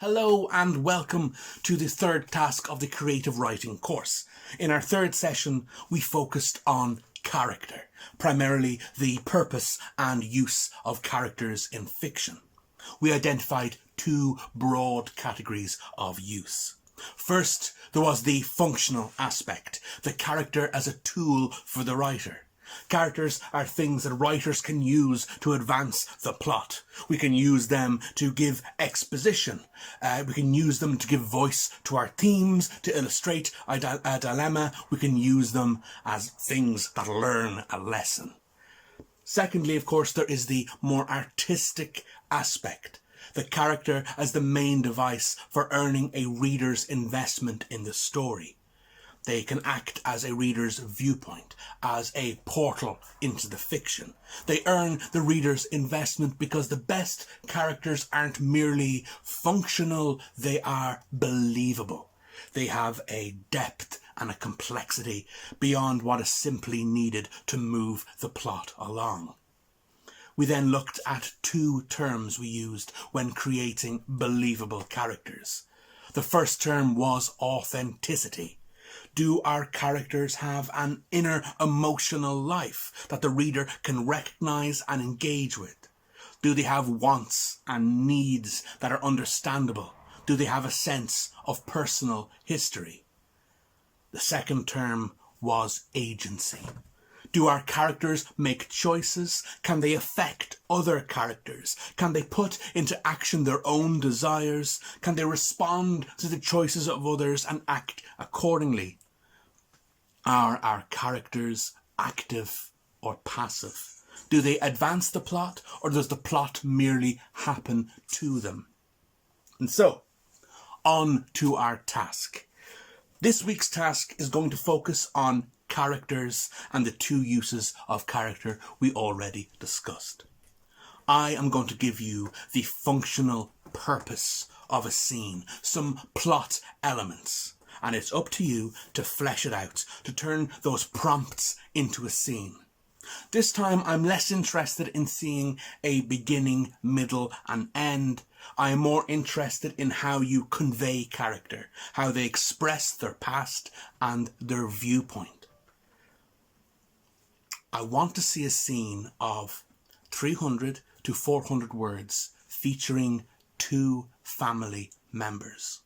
Hello and welcome to the third task of the creative writing course. In our third session, we focused on character, primarily the purpose and use of characters in fiction. We identified two broad categories of use. First, there was the functional aspect, the character as a tool for the writer. Characters are things that writers can use to advance the plot. We can use them to give exposition. We can use them to give voice to our themes, to illustrate a dilemma. We can use them as things that learn a lesson. Secondly, of course, there is the more artistic aspect. The character as the main device for earning a reader's investment in the story. They can act as a reader's viewpoint, as a portal into the fiction. They earn the reader's investment because the best characters aren't merely functional, they are believable. They have a depth and a complexity beyond what is simply needed to move the plot along. We then looked at two terms we used when creating believable characters. The first term was authenticity. Do our characters have an inner emotional life that the reader can recognize and engage with? Do they have wants and needs that are understandable? Do they have a sense of personal history? The second term was agency. Do our characters make choices? Can they affect other characters? Can they put into action their own desires? Can they respond to the choices of others and act accordingly? Are our characters active or passive? Do they advance the plot, or does the plot merely happen to them? And so, on to our task. This week's task is going to focus on characters and the two uses of character we already discussed. I am going to give you the functional purpose of a scene, some plot elements, and it's up to you to flesh it out, to turn those prompts into a scene. This time I'm less interested in seeing a beginning, middle and end. I am more interested in how you convey character, how they express their past and their viewpoint. I want to see a scene of 300 to 400 words featuring two family members.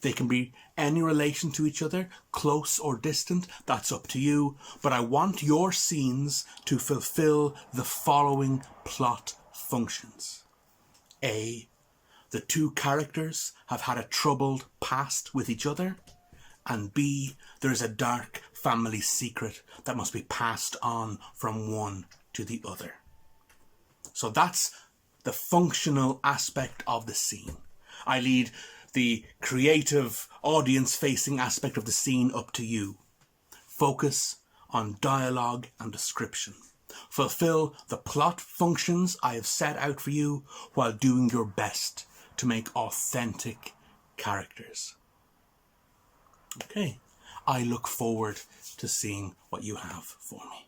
They can be any relation to each other, close or distant, that's up to you. But I want your scenes to fulfill the following plot functions. A, the two characters have had a troubled past with each other. And B, there is a dark family secret that must be passed on from one to the other. So that's the functional aspect of the scene. I lead the creative, audience-facing aspect of the scene up to you. Focus on dialogue and description. Fulfill the plot functions I have set out for you while doing your best to make authentic characters. Okay, I look forward to seeing what you have for me.